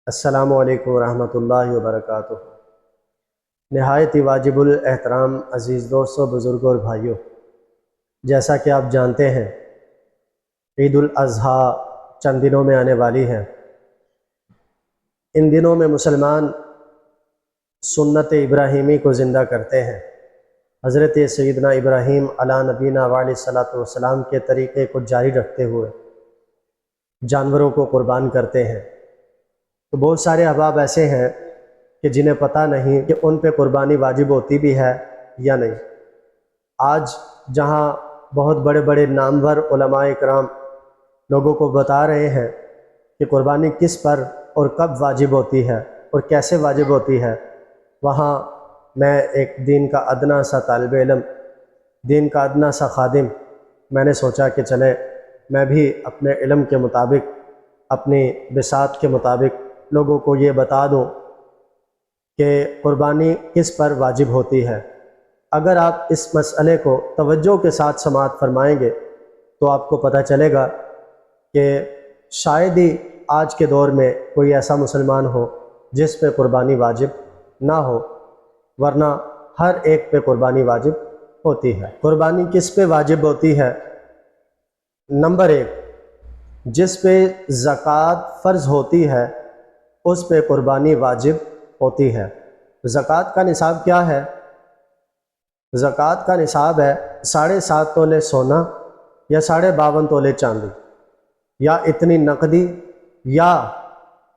السلام علیکم ورحمۃ اللہ وبرکاتہ۔ نہایت ہی واجب الاحترام عزیز دوستوں، بزرگوں اور بھائیوں، جیسا کہ آپ جانتے ہیں عید الاضحیٰ چند دنوں میں آنے والی ہے۔ ان دنوں میں مسلمان سنت ابراہیمی کو زندہ کرتے ہیں۔ حضرت سیدنا ابراہیم علیٰ نبینا وعلیہ الصلوۃ والسلام کے طریقے کو جاری رکھتے ہوئے جانوروں کو قربان کرتے ہیں۔ تو بہت سارے احباب ایسے ہیں کہ جنہیں پتہ نہیں کہ ان پہ قربانی واجب ہوتی بھی ہے یا نہیں۔ آج جہاں بہت بڑے بڑے نامور علماء کرام لوگوں کو بتا رہے ہیں کہ قربانی کس پر اور کب واجب ہوتی ہے اور کیسے واجب ہوتی ہے، وہاں میں ایک دین کا ادنا سا طالب علم، دین کا ادنا سا خادم، میں نے سوچا کہ چلے میں بھی اپنے علم کے مطابق، اپنی بساط کے مطابق لوگوں کو یہ بتا دوں کہ قربانی کس پر واجب ہوتی ہے۔ اگر آپ اس مسئلے کو توجہ کے ساتھ سماعت فرمائیں گے تو آپ کو پتہ چلے گا کہ شاید ہی آج کے دور میں کوئی ایسا مسلمان ہو جس پہ قربانی واجب نہ ہو، ورنہ ہر ایک پہ قربانی واجب ہوتی ہے۔ قربانی کس پہ واجب ہوتی ہے؟ نمبر 1، جس پہ زکوٰۃ فرض ہوتی ہے اس پہ قربانی واجب ہوتی ہے۔ زکوٰۃ کا نصاب کیا ہے؟ زکوٰۃ کا نصاب ہے 7.5 تولے سونا یا 52.5 تولے چاندی، یا اتنی نقدی یا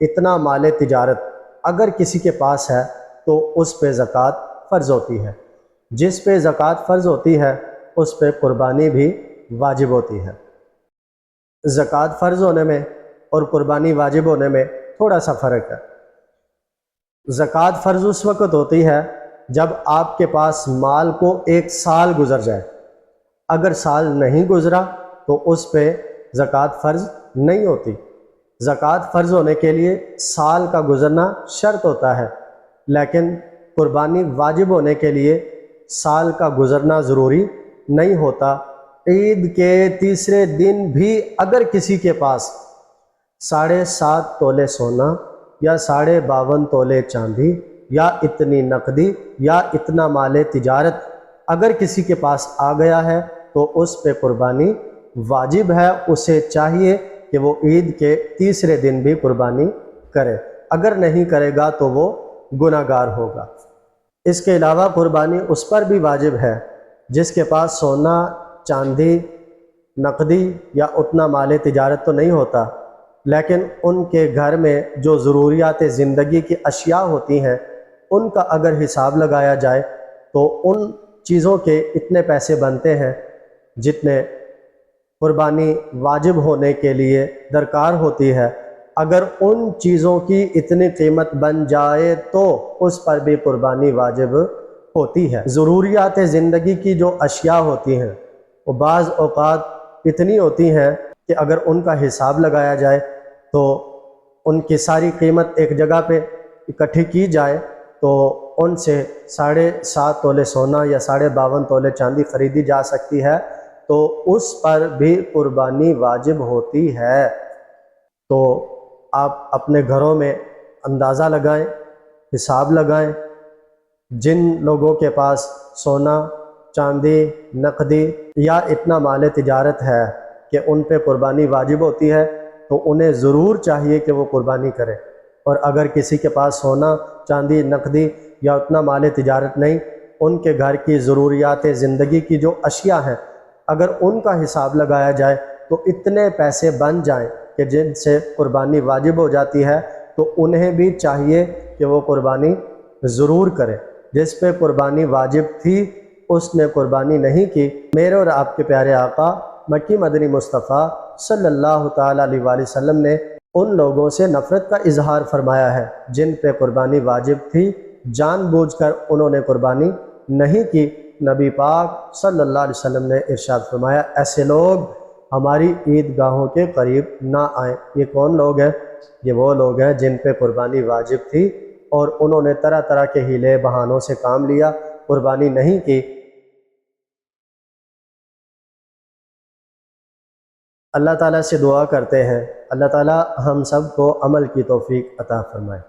اتنا مال تجارت اگر کسی کے پاس ہے تو اس پہ زکوٰۃ فرض ہوتی ہے۔ جس پہ زکوٰۃ فرض ہوتی ہے اس پہ قربانی بھی واجب ہوتی ہے۔ زکوٰۃ فرض ہونے میں اور قربانی واجب ہونے میں تھوڑا سا فرق ہے۔ زکوٰۃ فرض اس وقت ہوتی ہے جب آپ کے پاس مال کو 1 سال گزر جائے۔ اگر سال نہیں گزرا تو اس پہ زکوٰۃ فرض نہیں ہوتی۔ زکوٰۃ فرض ہونے کے لیے سال کا گزرنا شرط ہوتا ہے، لیکن قربانی واجب ہونے کے لیے سال کا گزرنا ضروری نہیں ہوتا۔ عید کے تیسرے دن بھی اگر کسی کے پاس 7.5 تولے سونا یا 52.5 تولے چاندی یا اتنی نقدی یا اتنا مال تجارت اگر کسی کے پاس آ گیا ہے تو اس پہ قربانی واجب ہے۔ اسے چاہیے کہ وہ عید کے تیسرے دن بھی قربانی کرے، اگر نہیں کرے گا تو وہ گناہ گار ہوگا۔ اس کے علاوہ قربانی اس پر بھی واجب ہے جس کے پاس سونا، چاندی، نقدی یا اتنا مال تجارت تو نہیں ہوتا، لیکن ان کے گھر میں جو ضروریات زندگی کی اشیاء ہوتی ہیں ان کا اگر حساب لگایا جائے تو ان چیزوں کے اتنے پیسے بنتے ہیں جتنے قربانی واجب ہونے کے لیے درکار ہوتی ہے۔ اگر ان چیزوں کی اتنی قیمت بن جائے تو اس پر بھی قربانی واجب ہوتی ہے۔ ضروریات زندگی کی جو اشیاء ہوتی ہیں وہ بعض اوقات اتنی ہوتی ہیں کہ اگر ان کا حساب لگایا جائے تو ان کی ساری قیمت ایک جگہ پہ اکٹھی کی جائے تو ان سے 7.5 تولے سونا یا 52.5 تولے چاندی خریدی جا سکتی ہے، تو اس پر بھی قربانی واجب ہوتی ہے۔ تو آپ اپنے گھروں میں اندازہ لگائیں، حساب لگائیں، جن لوگوں کے پاس سونا، چاندی، نقدی یا اتنا مال تجارت ہے کہ ان پہ قربانی واجب ہوتی ہے تو انہیں ضرور چاہیے کہ وہ قربانی کرے، اور اگر کسی کے پاس سونا، چاندی، نقدی یا اتنا مال تجارت نہیں، ان کے گھر کی ضروریات زندگی کی جو اشیاء ہیں اگر ان کا حساب لگایا جائے تو اتنے پیسے بن جائیں کہ جن سے قربانی واجب ہو جاتی ہے، تو انہیں بھی چاہیے کہ وہ قربانی ضرور کرے۔ جس پہ قربانی واجب تھی اس نے قربانی نہیں کی۔ میرے اور آپ کے پیارے آقا مکی مدنی مصطفیٰ صلی اللہ تعالیٰ علیہ وآلہ وسلم نے ان لوگوں سے نفرت کا اظہار فرمایا ہے جن پہ قربانی واجب تھی، جان بوجھ کر انہوں نے قربانی نہیں کی۔ نبی پاک صلی اللہ علیہ وسلم نے ارشاد فرمایا، ایسے لوگ ہماری عید گاہوں کے قریب نہ آئیں۔ یہ کون لوگ ہیں؟ یہ وہ لوگ ہیں جن پہ قربانی واجب تھی اور انہوں نے طرح طرح کے ہیلے بہانوں سے کام لیا، قربانی نہیں کی۔ اللہ تعالیٰ سے دعا کرتے ہیں اللہ تعالی ہم سب کو عمل کی توفیق عطا فرمائے۔